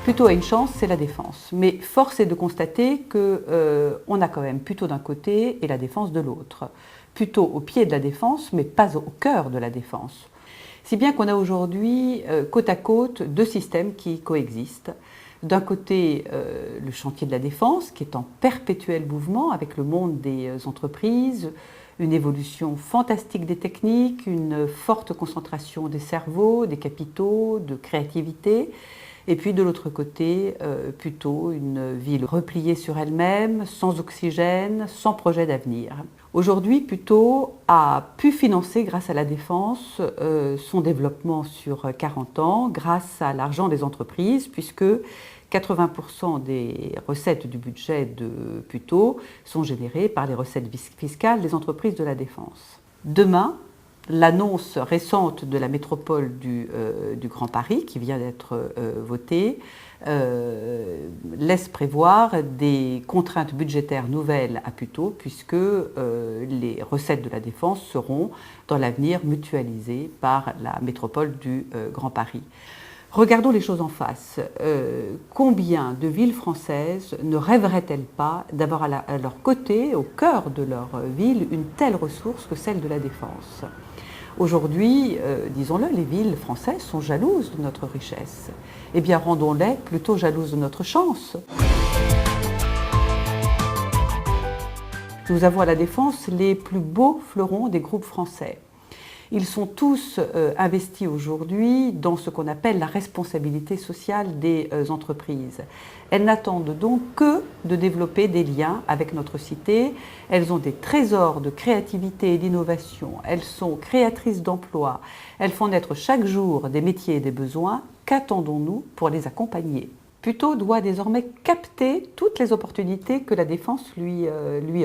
Puteaux a une chance, c'est la Défense. Mais force est de constater qu'on a quand même Puteaux d'un côté et la Défense de l'autre. Puteaux au pied de la Défense, mais pas au cœur de la Défense. Si bien qu'on a aujourd'hui côte à côte deux systèmes qui coexistent. D'un côté, le chantier de la Défense, qui est en perpétuel mouvement avec le monde des entreprises, une évolution fantastique des techniques, une forte concentration des cerveaux, des capitaux, de créativité. Et puis de l'autre côté, plutôt une ville repliée sur elle-même, sans oxygène, sans projet d'avenir. Aujourd'hui, Puteaux a pu financer, grâce à la Défense, son développement sur 40 ans, grâce à l'argent des entreprises, puisque 80% des recettes du budget de Puteaux sont générées par les recettes fiscales des entreprises de la Défense. Demain, l'annonce récente de la métropole du Grand Paris, qui vient d'être votée, laisse prévoir des contraintes budgétaires nouvelles à Puteaux, puisque les recettes de la Défense seront dans l'avenir mutualisées par la métropole du Grand Paris. Regardons les choses en face. Combien de villes françaises ne rêveraient-elles pas d'avoir à leur côté, au cœur de leur ville, une telle ressource que celle de la Défense ? Aujourd'hui, disons-le, les villes françaises sont jalouses de notre richesse. Eh bien, rendons-les plutôt jalouses de notre chance. Nous avons à la Défense les plus beaux fleurons des groupes français. Ils sont tous investis aujourd'hui dans ce qu'on appelle la responsabilité sociale des entreprises. Elles n'attendent donc que de développer des liens avec notre cité. Elles ont des trésors de créativité et d'innovation. Elles sont créatrices d'emplois. Elles font naître chaque jour des métiers et des besoins. Qu'attendons-nous pour les accompagner ? Puteaux doit désormais capter toutes les opportunités que la Défense lui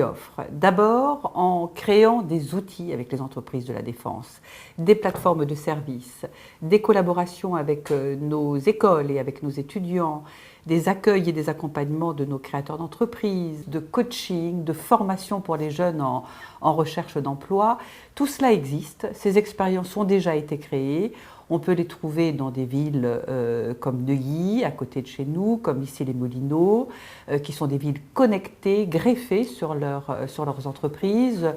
offre. D'abord en créant des outils avec les entreprises de la Défense, des plateformes de services, des collaborations avec nos écoles et avec nos étudiants, des accueils et des accompagnements de nos créateurs d'entreprises, de coaching, de formation pour les jeunes en recherche d'emploi. Tout cela existe, ces expériences ont déjà été créées. On peut les trouver dans des villes comme Neuilly, à côté de chez nous, comme ici les Moulineaux, qui sont des villes connectées, greffées sur leurs entreprises.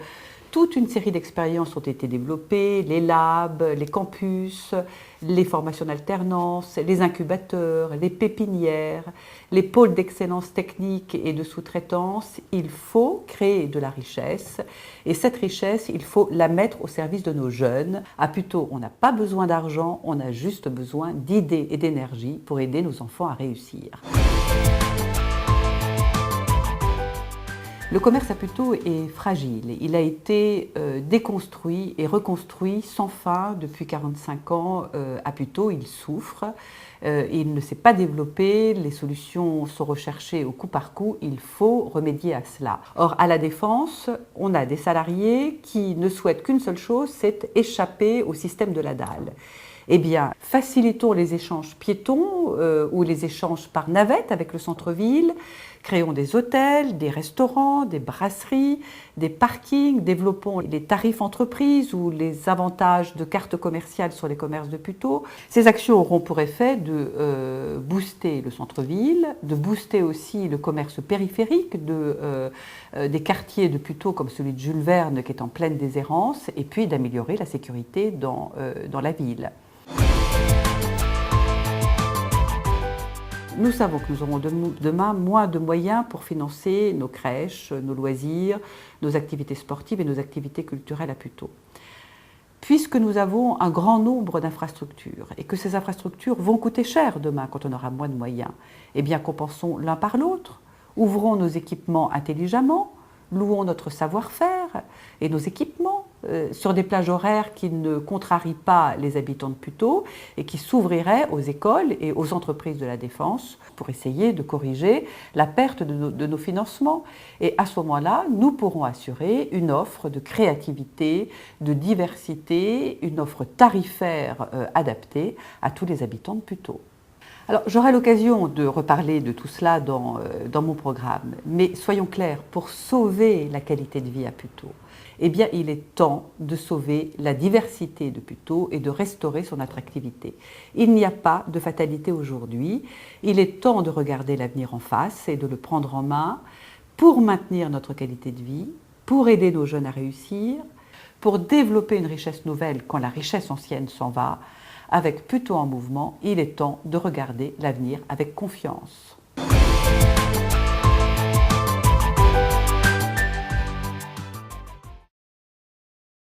Toute une série d'expériences ont été développées, les labs, les campus, les formations d'alternance, les incubateurs, les pépinières, les pôles d'excellence technique et de sous-traitance. Il faut créer de la richesse et cette richesse, il faut la mettre au service de nos jeunes. À Puteaux, on n'a pas besoin d'argent, on a juste besoin d'idées et d'énergie pour aider nos enfants à réussir. Le commerce à Puteaux est fragile. Il a été déconstruit et reconstruit sans fin depuis 45 ans à Puteaux. Il souffre, il ne s'est pas développé, les solutions sont recherchées au coup par coup. Il faut remédier à cela. Or, à la Défense, on a des salariés qui ne souhaitent qu'une seule chose, c'est échapper au système de la dalle. Eh bien, facilitons les échanges piétons ou les échanges par navette avec le centre-ville, créons des hôtels, des restaurants, des brasseries, des parkings, développons les tarifs entreprises ou les avantages de cartes commerciales sur les commerces de Puteaux. Ces actions auront pour effet de booster le centre-ville, de booster aussi le commerce périphérique des quartiers de Puteaux comme celui de Jules Verne qui est en pleine déshérence et puis d'améliorer la sécurité dans la ville. Nous savons que nous aurons demain moins de moyens pour financer nos crèches, nos loisirs, nos activités sportives et nos activités culturelles à Puteaux. Puisque nous avons un grand nombre d'infrastructures et que ces infrastructures vont coûter cher demain quand on aura moins de moyens, eh bien compensons l'un par l'autre, ouvrons nos équipements intelligemment, louons notre savoir-faire et nos équipements sur des plages horaires qui ne contrarient pas les habitants de Puteaux et qui s'ouvriraient aux écoles et aux entreprises de la Défense pour essayer de corriger la perte de nos financements. Et à ce moment-là, nous pourrons assurer une offre de créativité, de diversité, une offre tarifaire adaptée à tous les habitants de Puteaux. Alors, j'aurai l'occasion de reparler de tout cela dans mon programme, mais soyons clairs, pour sauver la qualité de vie à Puteaux, eh bien il est temps de sauver la diversité de Puteaux et de restaurer son attractivité. Il n'y a pas de fatalité aujourd'hui, il est temps de regarder l'avenir en face et de le prendre en main pour maintenir notre qualité de vie, pour aider nos jeunes à réussir, pour développer une richesse nouvelle quand la richesse ancienne s'en va. Avec Puteaux en mouvement, il est temps de regarder l'avenir avec confiance.